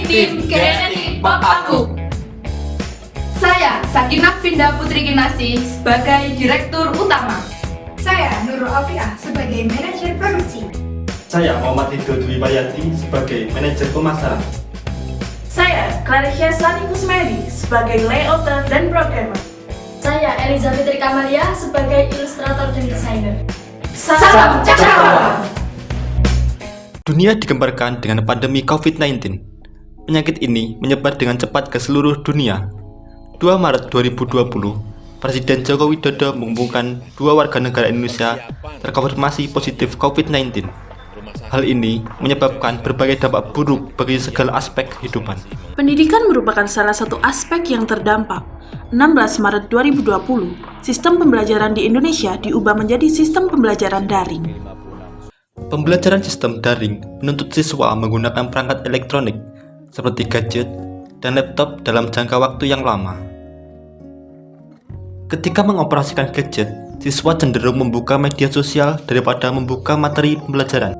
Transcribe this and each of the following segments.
Tim Genetik Pop Aku. Saya Sakinah Finda Putri Kinasi sebagai Direktur Utama. Saya Nurul Alfiah sebagai Manajer Produksi. Saya Muhammad Ridho Dwi Wayati sebagai Manajer Pemasaran. Saya Claricia Sani Kusmedi sebagai Layouter dan Programmer. Saya Eliza Fitri Kamalia sebagai Ilustrator dan Desainer. Salam Cakrawala. Dunia digemparkan dengan pandemi COVID-19. Penyakit ini menyebar dengan cepat ke seluruh dunia. 2 Maret 2020, Presiden Joko Widodo mengumumkan 2 warga negara Indonesia terkonfirmasi positif COVID-19. Hal ini menyebabkan berbagai dampak buruk bagi segala aspek kehidupan. Pendidikan merupakan salah satu aspek yang terdampak. 16 Maret 2020, sistem pembelajaran di Indonesia diubah menjadi sistem pembelajaran daring. Pembelajaran sistem daring menuntut siswa menggunakan perangkat elektronik seperti gadget dan laptop dalam jangka waktu yang lama. Ketika mengoperasikan gadget, siswa cenderung membuka media sosial daripada membuka materi pembelajaran.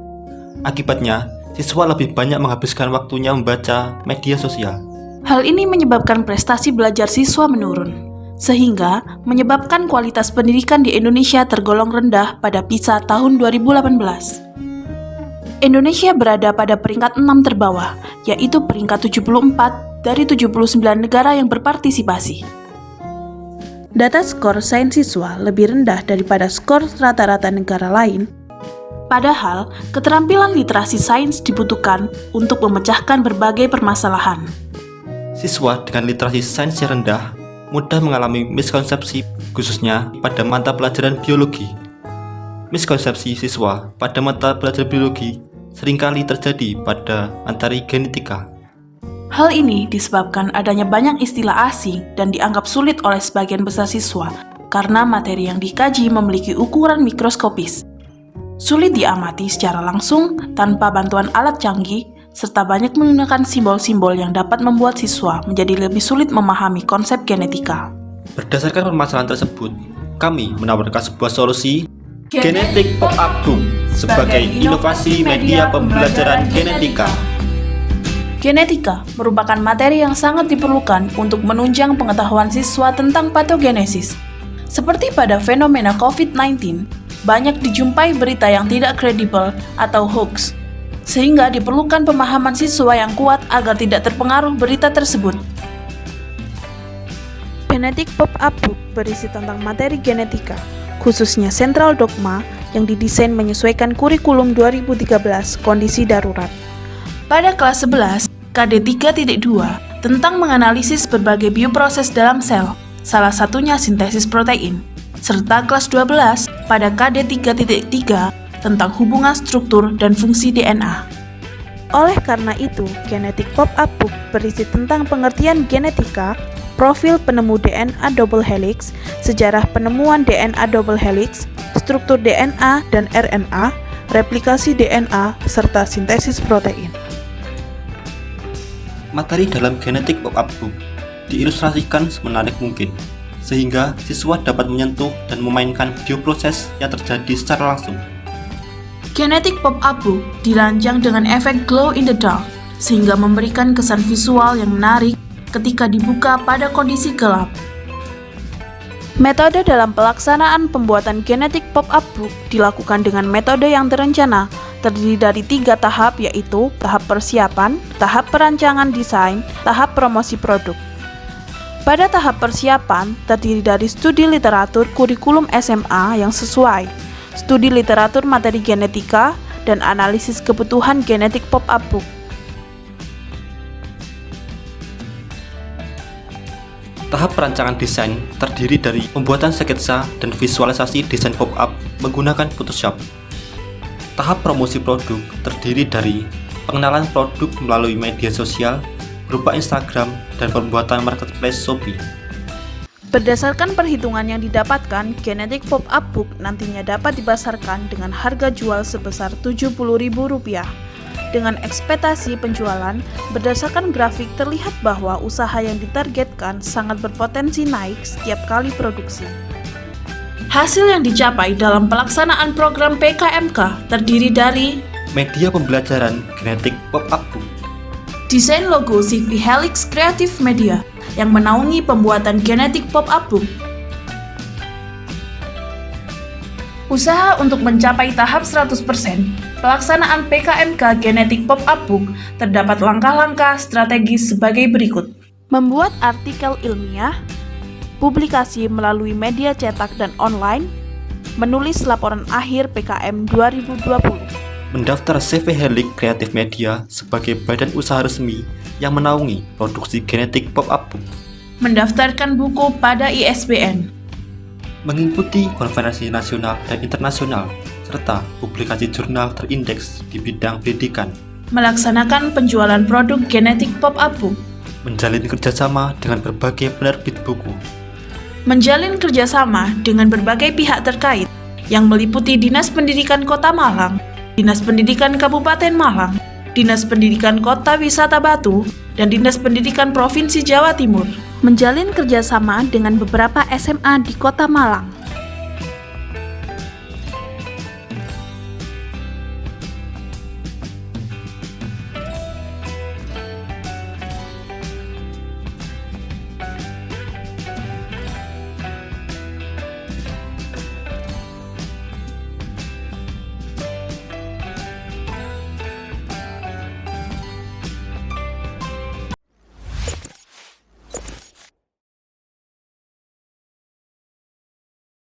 Akibatnya, siswa lebih banyak menghabiskan waktunya membaca media sosial. Hal ini menyebabkan prestasi belajar siswa menurun, sehingga menyebabkan kualitas pendidikan di Indonesia tergolong rendah pada PISA tahun 2018. Indonesia berada pada peringkat 6 terbawah, yaitu peringkat 74 dari 79 negara yang berpartisipasi. Data skor sains siswa lebih rendah daripada skor rata-rata negara lain. Padahal, keterampilan literasi sains dibutuhkan untuk memecahkan berbagai permasalahan. Siswa dengan literasi sains yang rendah mudah mengalami miskonsepsi, khususnya pada mata pelajaran biologi. Miskonsepsi siswa pada mata pelajaran biologi seringkali terjadi pada materi genetika. Hal ini disebabkan adanya banyak istilah asing dan dianggap sulit oleh sebagian besar siswa karena materi yang dikaji memiliki ukuran mikroskopis. Sulit diamati secara langsung tanpa bantuan alat canggih, serta banyak menggunakan simbol-simbol yang dapat membuat siswa menjadi lebih sulit memahami konsep genetika. Berdasarkan permasalahan tersebut, kami menawarkan sebuah solusi Genetik Pop-up Book sebagai inovasi media pembelajaran genetika. Genetika merupakan materi yang sangat diperlukan untuk menunjang pengetahuan siswa tentang patogenesis. Seperti pada fenomena COVID-19, banyak dijumpai berita yang tidak kredibel atau hoax, sehingga diperlukan pemahaman siswa yang kuat agar tidak terpengaruh berita tersebut. Genetik Pop-up Book berisi tentang materi genetika, khususnya sentral dogma yang didesain menyesuaikan kurikulum 2013 kondisi darurat. Pada kelas 11, KD 3.2 tentang menganalisis berbagai bioproses dalam sel, salah satunya sintesis protein, serta kelas 12 pada KD 3.3 tentang hubungan struktur dan fungsi DNA. Oleh karena itu, Genetik Pop-up Book berisi tentang pengertian genetika, profil penemu DNA double helix, sejarah penemuan DNA double helix, struktur DNA dan RNA, replikasi DNA, serta sintesis protein. Materi dalam Genetik Pop-up Book diilustrasikan semenarik mungkin, sehingga siswa dapat menyentuh dan memainkan bioproses yang terjadi secara langsung. Genetik Pop-up Book dirancang dengan efek glow in the dark, sehingga memberikan kesan visual yang menarik ketika dibuka pada kondisi gelap. Metode dalam pelaksanaan pembuatan Genetik Pop-up Book dilakukan dengan metode yang terencana, terdiri dari 3 tahap, yaitu tahap persiapan, tahap perancangan desain, tahap promosi produk. Pada tahap persiapan, terdiri dari studi literatur kurikulum SMA yang sesuai, studi literatur materi genetika, dan analisis kebutuhan Genetik Pop-up Book. Tahap perancangan desain terdiri dari pembuatan sketsa dan visualisasi desain pop-up menggunakan Photoshop. Tahap promosi produk terdiri dari pengenalan produk melalui media sosial berupa Instagram dan pembuatan marketplace Shopee. Berdasarkan perhitungan yang didapatkan, Genetik Pop-up Book nantinya dapat dipasarkan dengan harga jual sebesar Rp70.000. Dengan ekspektasi penjualan, berdasarkan grafik terlihat bahwa usaha yang ditargetkan sangat berpotensi naik setiap kali produksi. Hasil yang dicapai dalam pelaksanaan program PKMK terdiri dari Media pembelajaran Genetik Pop-up Book, Desain logo CV Helix Creative Media yang menaungi pembuatan genetik pop-up book. Usaha untuk mencapai tahap 100% pelaksanaan PKMK Genetik Pop-up Book terdapat langkah-langkah strategis sebagai berikut. Membuat artikel ilmiah, publikasi melalui media cetak dan online, menulis laporan akhir PKM 2020. Mendaftar CV Helix Creative Media sebagai badan usaha resmi yang menaungi produksi genetik pop-up book. Mendaftarkan buku pada ISBN. Mengikuti konferensi nasional dan internasional, serta publikasi jurnal terindeks di bidang pendidikan. Melaksanakan penjualan produk genetik pop-up book. Menjalin kerjasama dengan berbagai penerbit buku. Menjalin kerjasama dengan berbagai pihak terkait yang meliputi Dinas Pendidikan Kota Malang, Dinas Pendidikan Kabupaten Malang, Dinas Pendidikan Kota Wisata Batu, dan Dinas Pendidikan Provinsi Jawa Timur. Menjalin kerjasama dengan beberapa SMA di Kota Malang.